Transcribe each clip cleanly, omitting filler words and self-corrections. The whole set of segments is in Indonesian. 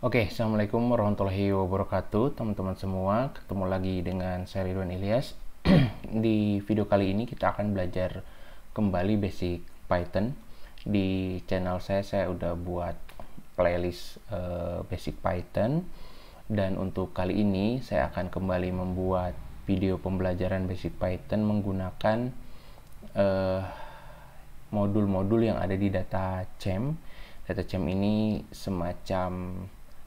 Oke, Assalamualaikum warahmatullahi wabarakatuh teman-teman semua. Ketemu lagi dengan saya Ridwan Ilyas. Di video kali ini kita akan belajar kembali basic Python. Di channel saya udah buat playlist basic Python. Dan untuk kali ini saya akan kembali membuat video pembelajaran basic Python menggunakan modul-modul yang ada di data CHEM. Data CHEM ini semacam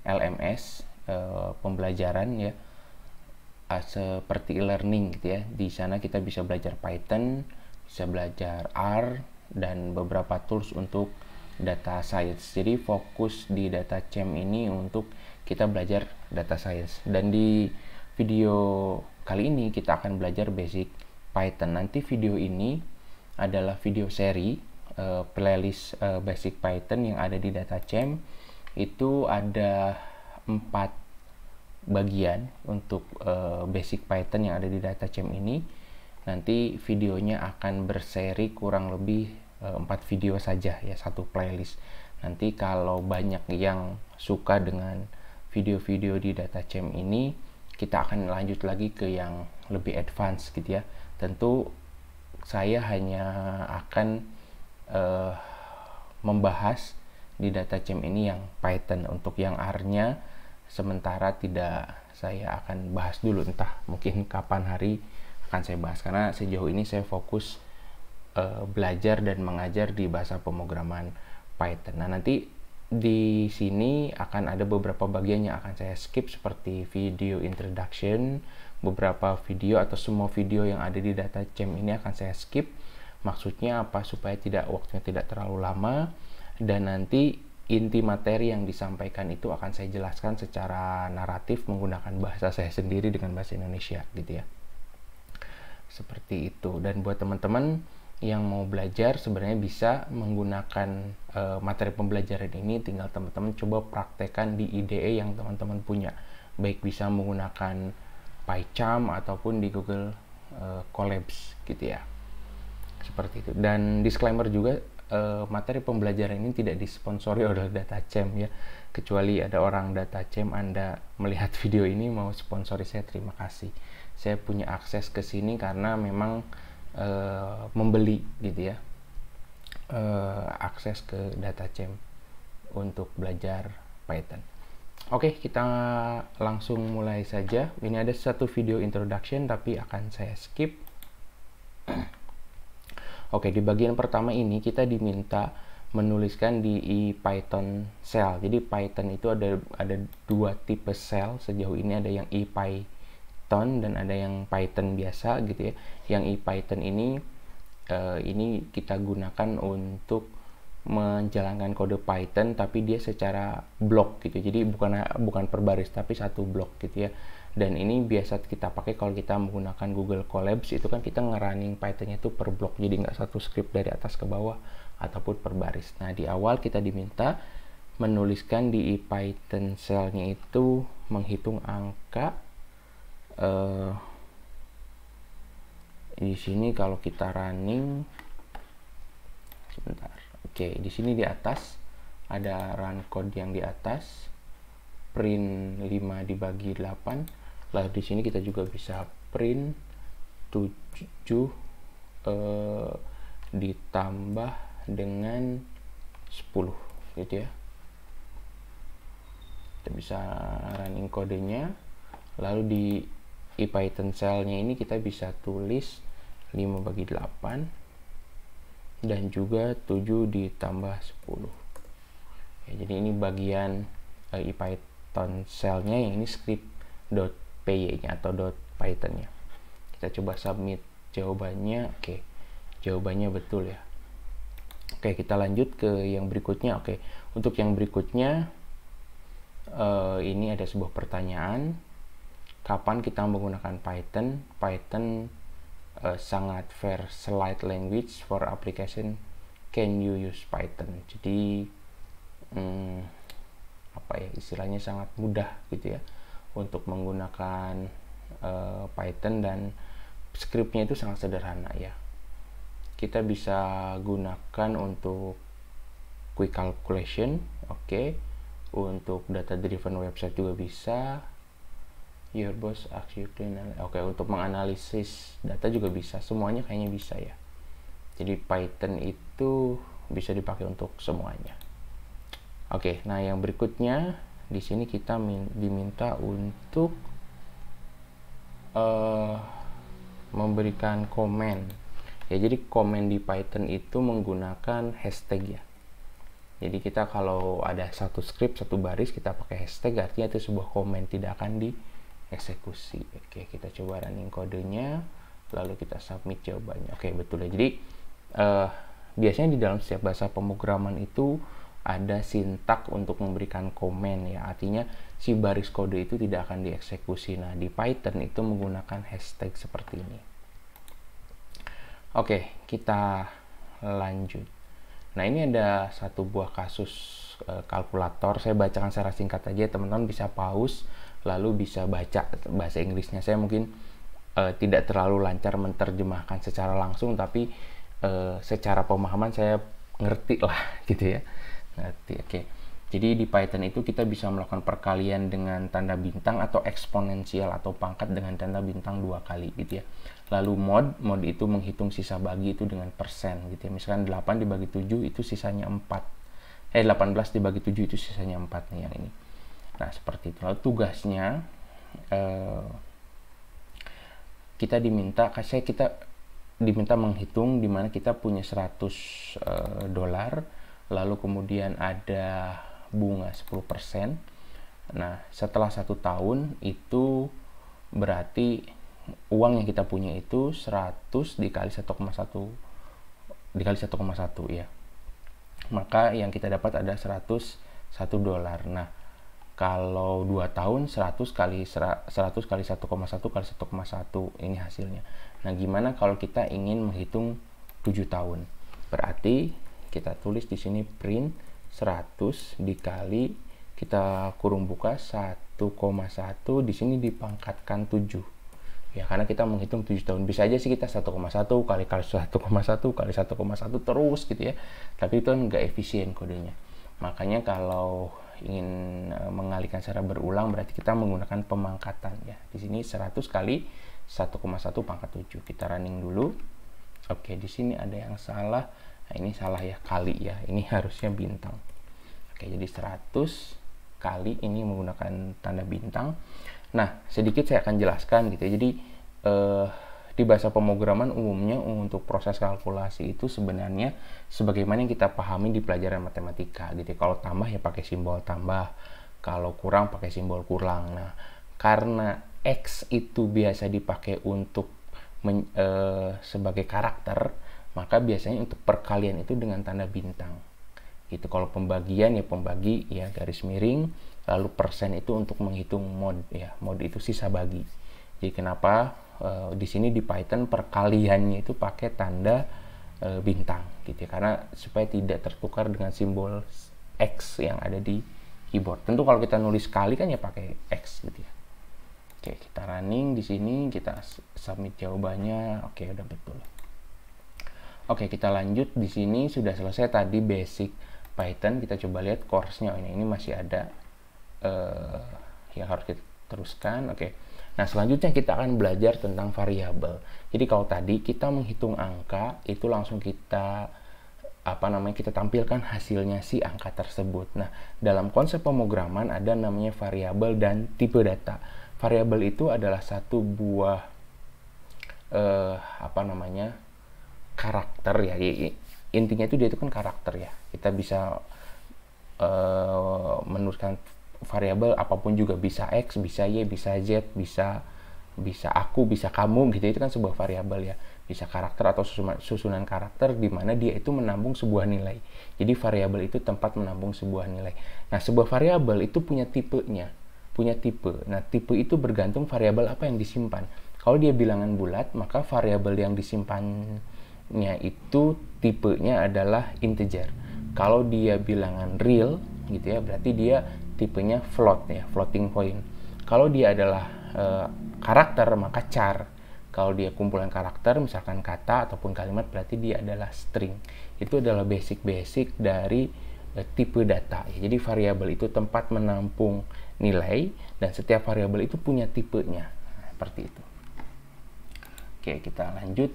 LMS pembelajaran ya, seperti e-learning gitu ya. Di sana kita bisa belajar Python, bisa belajar R dan beberapa tools untuk data science. Jadi fokus di data CHEM ini untuk kita belajar data science. Dan di video kali ini kita akan belajar basic Python. Nanti video ini adalah video seri playlist basic Python yang ada di data CHEM. Itu ada 4 bagian untuk basic Python yang ada di data CHEM ini. Nanti videonya akan berseri kurang lebih 4 video saja ya, satu playlist. Nanti kalau banyak yang suka dengan video-video di data CHEM ini, kita akan lanjut lagi ke yang lebih advance gitu ya. Tentu saya hanya akan membahas di data CHEM ini yang Python. Untuk yang R-nya sementara tidak, saya akan bahas dulu, entah mungkin kapan hari akan saya bahas, karena sejauh ini saya fokus belajar dan mengajar di bahasa pemrograman Python. Nah, nanti di sini akan ada beberapa bagian yang akan saya skip, seperti video introduction. Beberapa video atau semua video yang ada di data CHEM ini akan saya skip. Maksudnya apa? Supaya waktunya tidak terlalu lama, dan nanti inti materi yang disampaikan itu akan saya jelaskan secara naratif menggunakan bahasa saya sendiri dengan bahasa Indonesia gitu ya. Seperti itu. Dan buat teman-teman yang mau belajar sebenarnya bisa menggunakan materi pembelajaran ini, tinggal teman-teman coba praktekkan di IDE yang teman-teman punya, baik bisa menggunakan PyCharm ataupun di Google Colabs gitu ya. Seperti itu. Dan disclaimer juga, materi pembelajaran ini tidak disponsori oleh data CHEM ya, kecuali ada orang data CHEM Anda melihat video ini mau sponsori saya, terima kasih. Saya punya akses ke sini karena memang membeli gitu ya, akses ke data CHEM untuk belajar Python. Oke, kita langsung mulai saja. Ini ada satu video introduction tapi akan saya skip. Oke, di bagian pertama ini kita diminta menuliskan di Python shell. Jadi Python itu ada dua tipe shell sejauh ini, ada yang Python dan ada yang Python biasa gitu ya. Yang Python ini kita gunakan untuk menjalankan kode Python, tapi dia secara blok gitu. Jadi bukan per baris tapi satu blok gitu ya. Dan ini biasa kita pakai kalau kita menggunakan Google Colabs, itu kan kita ngerunning Pythonnya itu per blok, jadi nggak satu script dari atas ke bawah ataupun per baris. Nah, di awal kita diminta menuliskan di Python shell-nya itu menghitung angka. Di sini kalau kita running, sebentar. Oke, di sini di atas ada run code yang di atas, print 5 dibagi 8. Lalu di sini kita juga bisa print 7 ditambah dengan 10 gitu ya. Kita bisa running kodenya. Lalu di Python shell-nya ini kita bisa tulis 5 bagi 8 dan juga 7 ditambah 10 ya. Jadi ini bagian Python shell-nya, yang ini script.py nya atau .python nya. Kita coba submit jawabannya. Oke, jawabannya betul ya. Oke, kita lanjut ke yang berikutnya. Oke, untuk yang berikutnya ini ada sebuah pertanyaan, kapan kita menggunakan Python? Python sangat versatile language for application, can you use Python? Jadi apa ya, istilahnya sangat mudah gitu ya untuk menggunakan Python, dan scriptnya itu sangat sederhana ya. Kita bisa gunakan untuk quick calculation, oke, untuk data driven website juga bisa. Your boss asks you to oke, untuk menganalisis data juga bisa, semuanya kayaknya bisa ya. Jadi Python itu bisa dipakai untuk semuanya. Oke, nah yang berikutnya di sini kita diminta untuk memberikan komen. Ya, jadi komen di Python itu menggunakan hashtag ya. Jadi kita kalau ada satu script, satu baris, kita pakai hashtag, artinya itu sebuah komen, tidak akan dieksekusi. Oke, kita coba running kodenya, lalu kita submit jawabannya. Oke, betul ya. Jadi biasanya di dalam setiap bahasa pemrograman itu ada sintak untuk memberikan komen ya, artinya si baris kode itu tidak akan dieksekusi. Nah, di Python itu menggunakan hashtag seperti ini. Oke, kita lanjut. Nah, ini ada satu buah kasus kalkulator. Saya bacakan secara singkat aja, teman-teman bisa pause lalu bisa baca bahasa Inggrisnya. Saya mungkin tidak terlalu lancar menerjemahkan secara langsung, tapi secara pemahaman saya ngerti lah gitu ya. Ngerti. Oke. Jadi di Python itu kita bisa melakukan perkalian dengan tanda bintang atau eksponensial atau pangkat dengan tanda bintang 2 kali gitu ya. Lalu mod itu menghitung sisa bagi itu dengan persen gitu ya. Misalkan 8 dibagi 7 itu sisanya 4. 18 dibagi 7 itu sisanya 4 nih yang ini. Nah, seperti itu. Lalu tugasnya kita diminta menghitung di mana kita punya 100 dolar, lalu kemudian ada bunga 10%. Nah, setelah 1 tahun itu berarti uang yang kita punya itu 100 dikali 1,1 ya. Maka yang kita dapat ada 101 dolar. Nah, kalau 2 tahun 100 kali 1,1 kali 1,1 ini hasilnya. Nah, gimana kalau kita ingin menghitung 7 tahun? Berarti kita tulis di sini print 100 dikali, kita kurung buka 1,1, di sini dipangkatkan 7. Ya, karena kita menghitung 7 tahun. Bisa aja sih kita 1,1 kali 1,1 kali 1,1 terus gitu ya. Tapi itu kan nggak efisien kodenya. Makanya kalau ingin mengalihkan secara berulang berarti kita menggunakan pemangkatan ya. Di sini 100 kali 1,1 pangkat 7. Kita running dulu. Oke, di sini ada yang salah. Nah, ini salah ya, kali ya. Ini harusnya bintang. Oke, jadi 100 kali ini menggunakan tanda bintang. Nah, sedikit saya akan jelaskan gitu ya. Jadi di bahasa pemrograman umumnya untuk proses kalkulasi itu sebenarnya sebagaimana yang kita pahami di pelajaran matematika gitu. Kalau tambah ya pakai simbol tambah, kalau kurang pakai simbol kurang. Nah, karena X itu biasa dipakai untuk sebagai karakter, maka biasanya untuk perkalian itu dengan tanda bintang gitu. Kalau pembagian ya pembagi ya garis miring, lalu persen itu untuk menghitung mod ya, mod itu sisa bagi. Jadi kenapa di sini di Python perkaliannya itu pakai tanda bintang gitu ya, karena supaya tidak tertukar dengan simbol X yang ada di keyboard. Tentu kalau kita nulis kali kan ya pakai X gitu ya. Oke, kita running di sini, kita submit jawabannya. Oke, udah betul. Oke, kita lanjut. Di sini sudah selesai tadi basic Python. Kita coba lihat course-nya. Ini masih ada yang harus kita teruskan. Oke. Nah, selanjutnya kita akan belajar tentang variabel. Jadi kalau tadi kita menghitung angka, itu langsung kita kita tampilkan hasilnya si angka tersebut. Nah, dalam konsep pemrograman ada namanya variabel dan tipe data. Variabel itu adalah satu buah karakter ya. Intinya itu dia itu kan karakter ya. Kita bisa menuliskan variabel apapun juga, bisa X, bisa Y, bisa Z, bisa aku, bisa kamu gitu. Itu kan sebuah variabel ya. Bisa karakter atau susunan karakter di mana dia itu menambung sebuah nilai. Jadi variabel itu tempat menambung sebuah nilai. Nah, sebuah variabel itu punya tipenya. Nah, tipe itu bergantung variabel apa yang disimpan. Kalau dia bilangan bulat, maka variabel yang disimpannya itu tipenya adalah integer. Kalau dia bilangan real gitu ya, berarti dia tipenya float ya, floating point. Kalau dia adalah karakter, maka char. Kalau dia kumpulan karakter, misalkan kata ataupun kalimat, berarti dia adalah string. Itu adalah basic dari tipe data. Jadi variabel itu tempat menampung nilai dan setiap variabel itu punya tipenya. Nah, seperti itu. Oke, kita lanjut.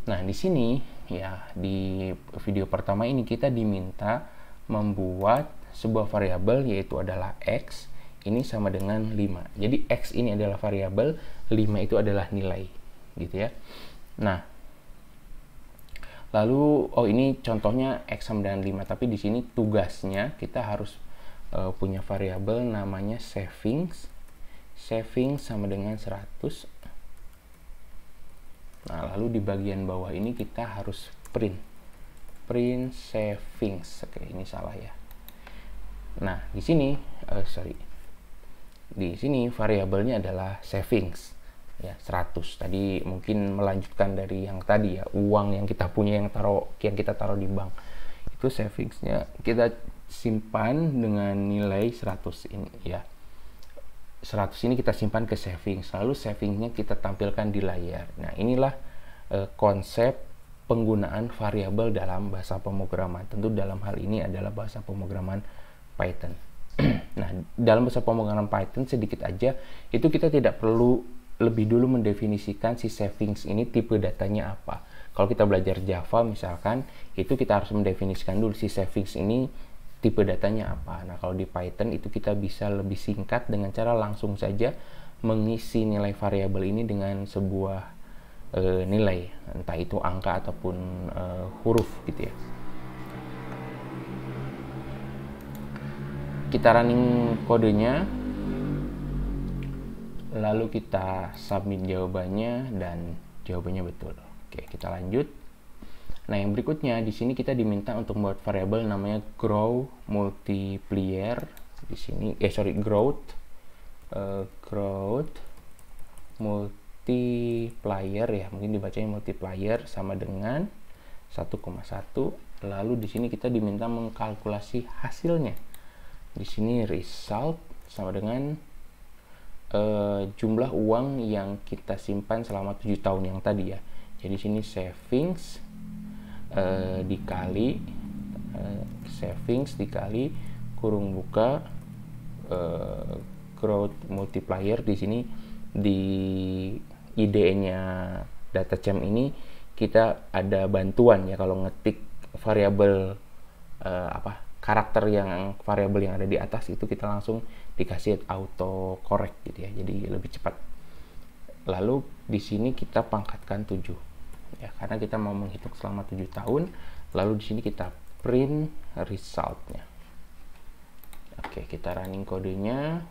Nah, di sini ya di video pertama ini kita diminta membuat sebuah variabel yaitu adalah x ini sama dengan 5. Jadi x ini adalah variabel, 5 itu adalah nilai, gitu ya. Nah, lalu ini contohnya x sama dengan 5, tapi di sini tugasnya kita harus punya variabel namanya savings. Savings sama dengan 100. Nah, lalu di bagian bawah ini kita harus print savings. Oke, ini salah ya. Nah, di sini di sini variabelnya adalah savings ya, 100. Tadi mungkin melanjutkan dari yang tadi ya, uang yang kita punya yang kita taruh di bank. Itu savingsnya kita simpan dengan nilai 100 ini ya. 100 ini kita simpan ke savings, lalu savingsnya kita tampilkan di layar. Nah, inilah konsep penggunaan variabel dalam bahasa pemrograman. Tentu dalam hal ini adalah bahasa pemrograman Python. Nah, dalam bahasa pemrograman Python sedikit aja, itu kita tidak perlu lebih dulu mendefinisikan si savings ini tipe datanya apa. Kalau kita belajar Java misalkan, itu kita harus mendefinisikan dulu si savings ini tipe datanya apa. Nah, kalau di Python itu kita bisa lebih singkat dengan cara langsung saja mengisi nilai variabel ini dengan sebuah nilai, entah itu angka ataupun huruf gitu ya. Kita running kodenya, lalu kita submit jawabannya dan jawabannya betul. Oke, kita lanjut. Nah, yang berikutnya di sini kita diminta untuk membuat variabel namanya grow multiplier. Di sini growth multiplier ya, mungkin dibacanya multiplier sama dengan 1,1. Lalu di sini kita diminta mengkalkulasi hasilnya. Di sini result sama dengan jumlah uang yang kita simpan selama 7 tahun yang tadi ya. Jadi sini savings dikali kurung buka growth multiplier. Di sini di IDE-nya DataChamp ini kita ada bantuan ya, kalau ngetik variabel karakter yang variabel yang ada di atas itu kita langsung dikasih auto correct gitu ya, jadi lebih cepat. Lalu di sini kita pangkatkan 7 ya, karena kita mau menghitung selama 7 tahun. Lalu di sini kita print resultnya. Oke, kita running kodenya.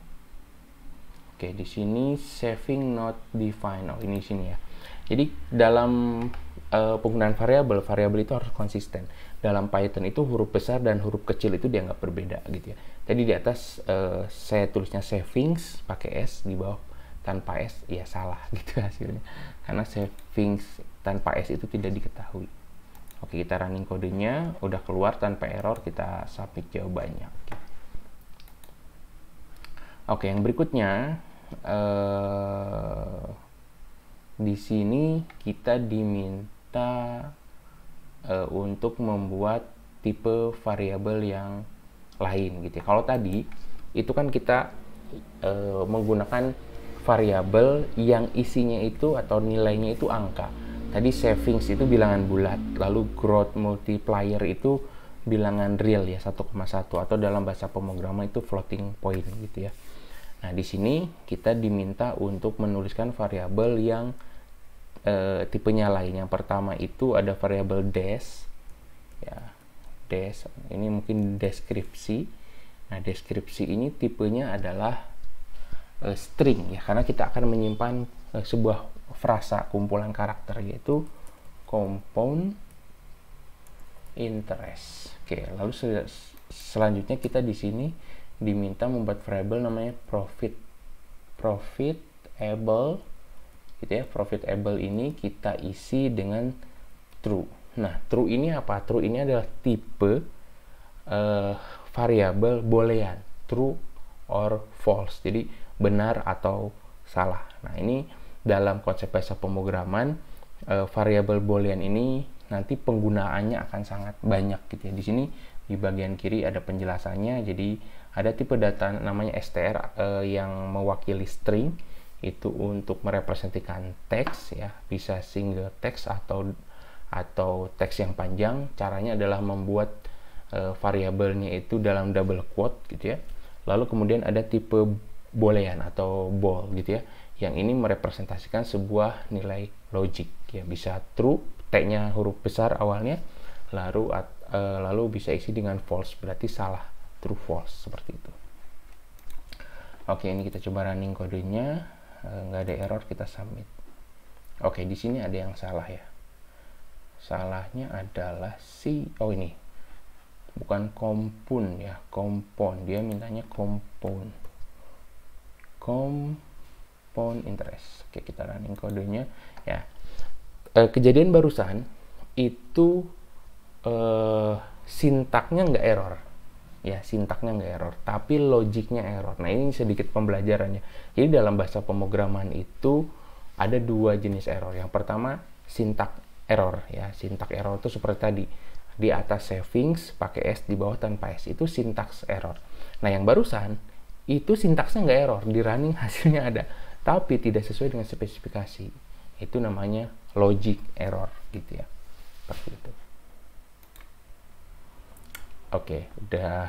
Oke, di sini saving not defined. Ini sini ya. Jadi dalam penggunaan variabel itu harus konsisten. Dalam Python itu huruf besar dan huruf kecil itu dianggap berbeda gitu ya. Tadi di atas saya tulisnya savings pakai S, di bawah tanpa S, ya salah gitu hasilnya. Karena savings tanpa S itu tidak diketahui. Oke, kita running kodenya, udah keluar tanpa error, kita submit jawabannya. Oke, yang berikutnya di sini kita diminta untuk membuat tipe variabel yang lain gitu ya. Kalau tadi itu kan kita menggunakan variabel yang isinya itu atau nilainya itu angka. Tadi savings itu bilangan bulat, lalu growth multiplier itu bilangan real ya, 1,1, atau dalam bahasa pemrograman itu floating point gitu ya. Nah, di sini kita diminta untuk menuliskan variabel yang tipenya lain. Yang pertama itu ada variabel dash ya, dash ini mungkin deskripsi. Nah, deskripsi ini tipenya adalah string ya, karena kita akan menyimpan sebuah frasa kumpulan karakter yaitu compound interest. Oke, lalu selanjutnya kita di sini diminta membuat variabel namanya profitable gitu ya. Profitable ini kita isi dengan true. Nah, true ini apa? True ini adalah tipe variabel boolean, true or false. Jadi benar atau salah. Nah, ini dalam konsep bahasa pemrograman variabel boolean ini nanti penggunaannya akan sangat banyak gitu ya. Di sini Di bagian kiri ada penjelasannya. Jadi ada tipe data namanya str yang mewakili string, itu untuk merepresentasikan teks ya, bisa single text atau teks yang panjang. Caranya adalah membuat variabelnya itu dalam double quote gitu ya. Lalu kemudian ada tipe boolean atau bool gitu ya, yang ini merepresentasikan sebuah nilai logik ya, bisa true, T-nya huruf besar awalnya, lalu bisa isi dengan false, berarti salah, true false, seperti itu. Oke, ini kita coba running kodenya, nggak ada error, kita submit. Oke, di sini ada yang salah ya. Salahnya adalah ini bukan compound ya, compound, dia mintanya compound interest. Oke, kita running kodenya ya. Kejadian barusan itu sintaknya nggak error ya, sintaknya nggak error, tapi logiknya error. Nah, ini sedikit pembelajarannya. Jadi dalam bahasa pemrograman itu ada dua jenis error. Yang pertama sintak error ya, sintak error itu seperti tadi, di atas savings pakai s, di bawah tanpa s, itu sintaks error. Nah, yang barusan itu sintaksnya nggak error, di running hasilnya ada, tapi tidak sesuai dengan spesifikasi. Itu namanya logic error gitu ya, seperti itu. Oke, udah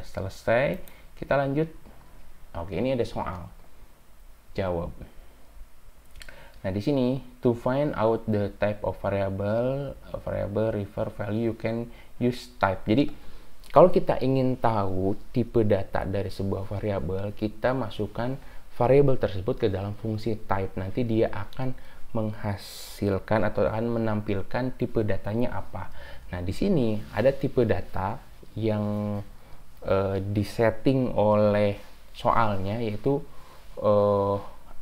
selesai. Kita lanjut. Oke, ini ada soal jawab. Nah, di sini to find out the type of variable refer value, you can use type. Jadi kalau kita ingin tahu tipe data dari sebuah variabel, kita masukkan variabel tersebut ke dalam fungsi type. Nanti dia akan menghasilkan atau akan menampilkan tipe datanya apa. Nah, di sini ada tipe data yang disetting oleh soalnya, yaitu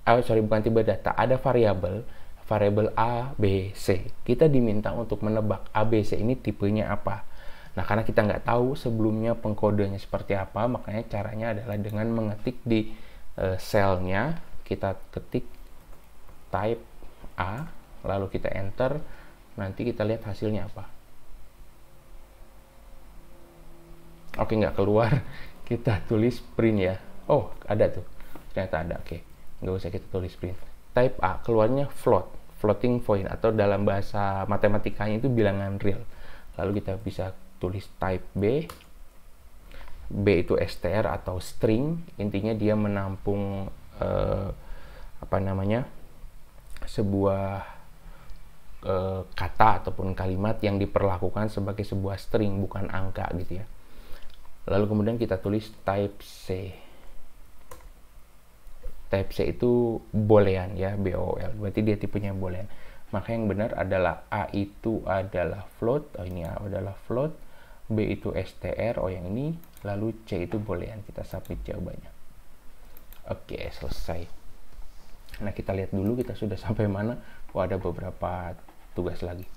bukan tipe data, ada variabel A, B, C. Kita diminta untuk menebak A, B, C ini tipenya apa. Nah, karena kita nggak tahu sebelumnya pengkodenya seperti apa, makanya caranya adalah dengan mengetik di selnya, kita ketik type A, lalu kita enter, nanti kita lihat hasilnya apa. Oke, nggak keluar, kita tulis print ya. Oh, ada tuh, ternyata ada. Oke, nggak usah kita tulis print. Type A, keluarnya floating point, atau dalam bahasa matematikanya itu bilangan real. Lalu kita bisa tulis type B. B itu str atau string, intinya dia menampung sebuah kata ataupun kalimat yang diperlakukan sebagai sebuah string, bukan angka gitu ya. Lalu kemudian kita tulis type C. Type C itu boolean ya, BOL, berarti dia tipenya boolean. Maka yang benar adalah A itu adalah float, ini A adalah float, B itu str, yang ini, lalu C itu boolean. Kita submit jawabannya. Oke, selesai. Nah, kita lihat dulu kita sudah sampai mana. Ada beberapa tugas lagi.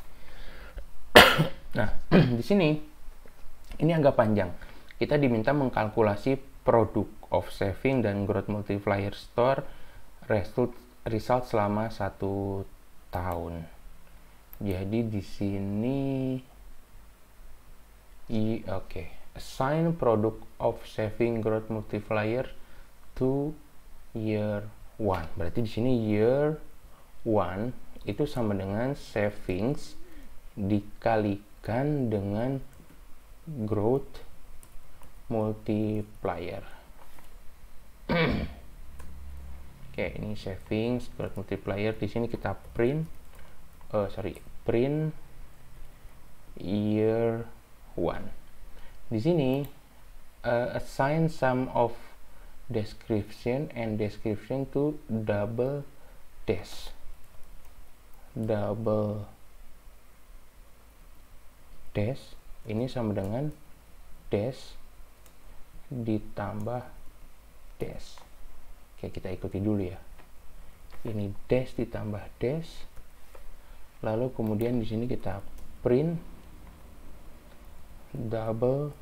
Nah, di sini ini agak panjang. Kita diminta mengkalkulasi produk of saving dan growth multiplier store result selama 1 tahun. Jadi di sini assign product of saving growth multiplier to year 1. Berarti di sini year 1 itu sama dengan savings dikalikan dengan growth multiplier. Oke, ini savings growth multiplier. Di sini kita print year 1. Di sini assign sum of description and description to double dash. Ini sama dengan dash ditambah dash. Oke, kita ikuti dulu ya. Ini dash ditambah dash. Lalu kemudian di sini kita print double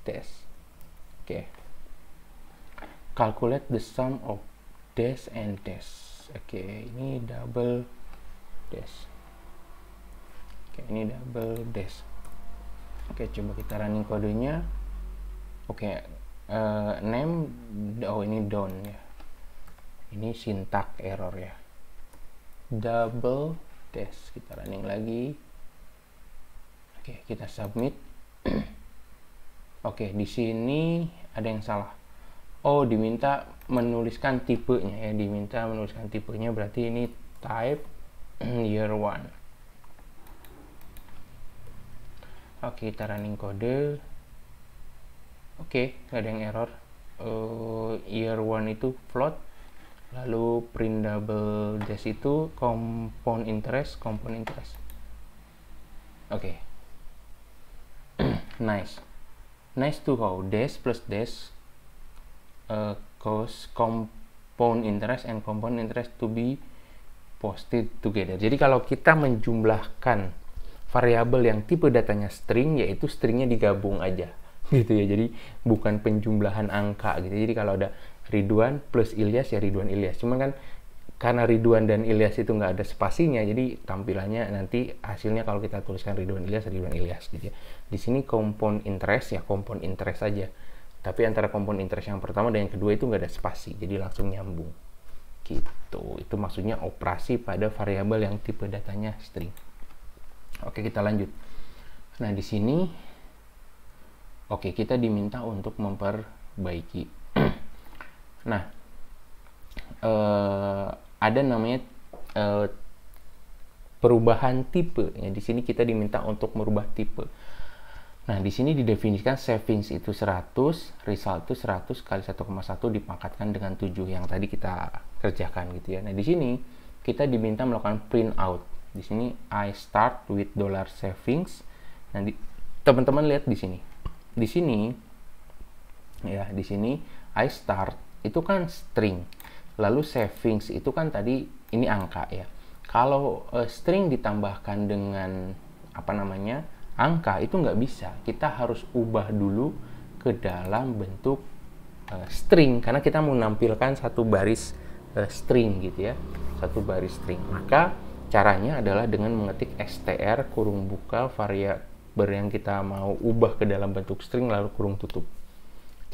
dash. Oke. Calculate the sum of dash and dash. Oke, ini double dash. Oke, ini double dash. Oke, coba kita running kodenya. Oke, name, oh ini down ya, ini syntax error ya, double dash. Kita running lagi. Oke, kita submit. Oke, di sini ada yang salah. Oh, diminta menuliskan tipenya ya, diminta menuliskan tipenya, berarti ini type year 1. Oke, kita running kode. Oke, nggak ada yang error. Year 1 itu float, lalu print double dash itu compound interest. Oke. Nice to how dash plus dash cause compound interest and compound interest to be posted together. Jadi kalau kita menjumlahkan variabel yang tipe datanya string, yaitu stringnya digabung aja gitu ya, jadi bukan penjumlahan angka gitu. Jadi kalau ada Ridwan plus Ilyas ya Ridwan Ilyas, cuman kan karena Ridwan dan Ilyas itu nggak ada spasinya, jadi tampilannya nanti hasilnya kalau kita tuliskan Ridwan Ilyas gitu ya. Di sini compound interest ya compound interest saja, tapi antara compound interest yang pertama dan yang kedua itu nggak ada spasi, jadi langsung nyambung gitu. Itu maksudnya operasi pada variabel yang tipe datanya string. Oke, kita lanjut. Nah, di sini oke, kita diminta untuk memperbaiki. Nah, ada namanya perubahan tipe ya. Di sini kita diminta untuk merubah tipe. Nah, di sini didefinisikan savings itu 100, result itu 100 kali 1,1 dipangkatkan dengan 7 yang tadi kita kerjakan gitu ya. Nah, di sini kita diminta melakukan print out. Di sini I start with $savings. Nah, teman-teman lihat di sini. Di sini ya, di sini I start itu kan string. Lalu savings itu kan tadi ini angka ya. Kalau string ditambahkan dengan apa namanya angka itu nggak bisa. Kita harus ubah dulu ke dalam bentuk string karena kita mau menampilkan satu baris string gitu ya, satu baris string. Maka caranya adalah dengan mengetik str kurung buka variabel yang kita mau ubah ke dalam bentuk string lalu kurung tutup.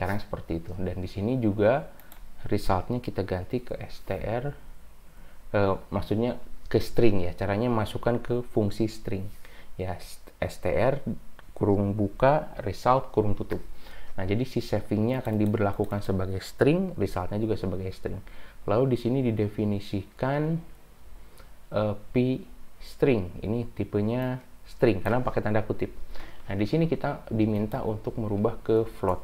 Caranya seperti itu. Dan di sini juga resultnya kita ganti ke str, maksudnya ke string ya. Caranya masukkan ke fungsi string ya, str kurung buka result kurung tutup. Nah, jadi si savingnya akan diberlakukan sebagai string, resultnya juga sebagai string. Lalu di sini didefinisikan p string, ini tipenya string karena pakai tanda kutip. Nah, di sini kita diminta untuk merubah ke float.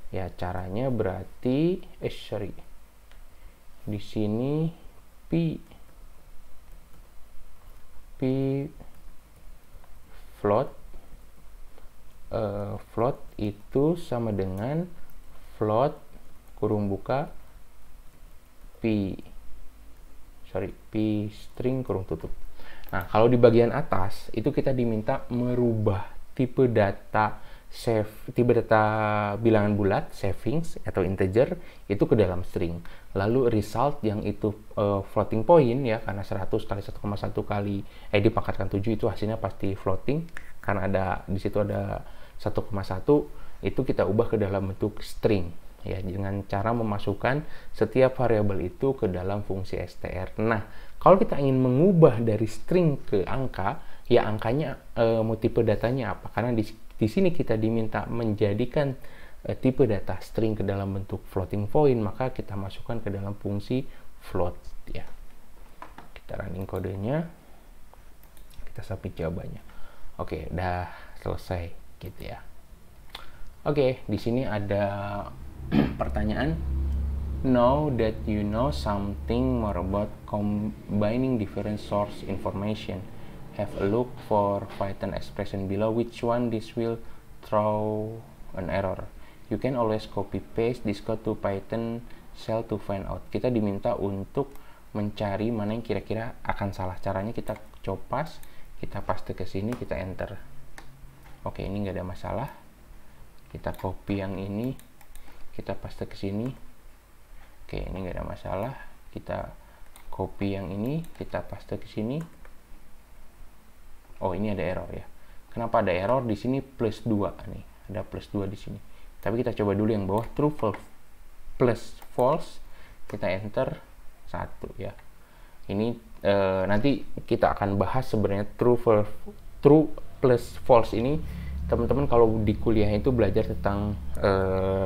Ya, caranya berarti di sini p float float itu sama dengan float kurung buka p string kurung tutup. Nah, kalau di bagian atas itu kita diminta merubah tipe data bilangan bulat savings atau integer itu ke dalam string. Lalu result yang itu floating point ya, karena 100 kali 1,1 kali dipangkatkan 7 itu hasilnya pasti floating karena ada di situ ada 1,1, itu kita ubah ke dalam bentuk string ya, dengan cara memasukkan setiap variabel itu ke dalam fungsi str. Nah, kalau kita ingin mengubah dari string ke angka, ya angkanya mau tipe datanya apa? Karena di sini kita diminta menjadikan tipe data string ke dalam bentuk floating point, maka kita masukkan ke dalam fungsi float ya. Kita running kodenya, kita submit jawabannya. Oke, udah selesai gitu ya. Oke, di sini ada pertanyaan. Now that you know something more about combining different source information, have a look for Python expression below. Which one this will throw an error? You can always copy paste this code to Python shell to find out. Kita diminta untuk mencari mana yang kira-kira akan salah. Caranya kita copas, kita paste ke sini, kita enter. Oke, ini nggak ada masalah. Kita copy yang ini, kita paste ke sini. Oke, ini nggak ada masalah. Kita copy yang ini, kita paste ke sini. Oh, ini ada error ya. Kenapa ada error di sini plus 2 nih? Ada plus 2 di sini. Tapi kita coba dulu yang bawah, true plus false. Kita enter 1 ya. Ini nanti kita akan bahas sebenarnya true plus false ini. Teman-teman kalau di kuliah itu belajar tentang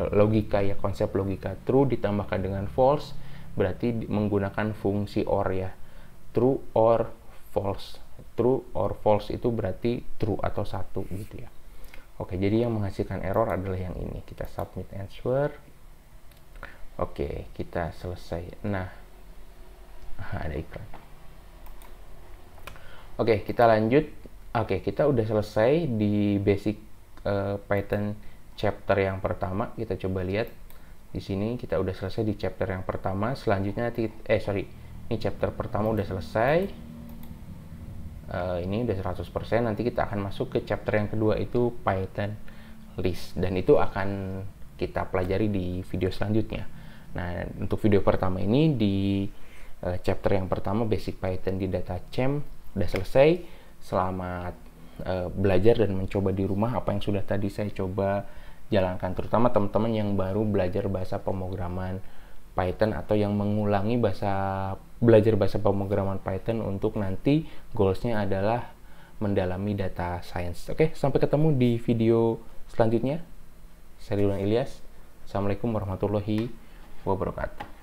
logika ya, konsep logika. True ditambahkan dengan false berarti menggunakan fungsi OR ya. True or false. True or false itu berarti true atau 1 gitu ya. Oke, jadi yang menghasilkan error adalah yang ini. Kita submit answer. Oke, kita selesai. Nah, ada iklan. Oke, kita lanjut. Oke, kita udah selesai di basic Python chapter yang pertama. Kita coba lihat di sini kita udah selesai di chapter yang pertama. Selanjutnya ini chapter pertama udah selesai. Ini udah 100%. Nanti kita akan masuk ke chapter yang kedua, itu Python list, dan itu akan kita pelajari di video selanjutnya. Nah, untuk video pertama ini di chapter yang pertama basic Python di data champ udah selesai. Selamat belajar dan mencoba di rumah apa yang sudah tadi saya coba jalankan, terutama teman-teman yang baru belajar bahasa pemrograman Python atau yang mengulangi belajar bahasa pemrograman Python untuk nanti goalsnya adalah mendalami data science. Oke, sampai ketemu di video selanjutnya. Saya Ridwan Ilyas. Assalamualaikum warahmatullahi wabarakatuh.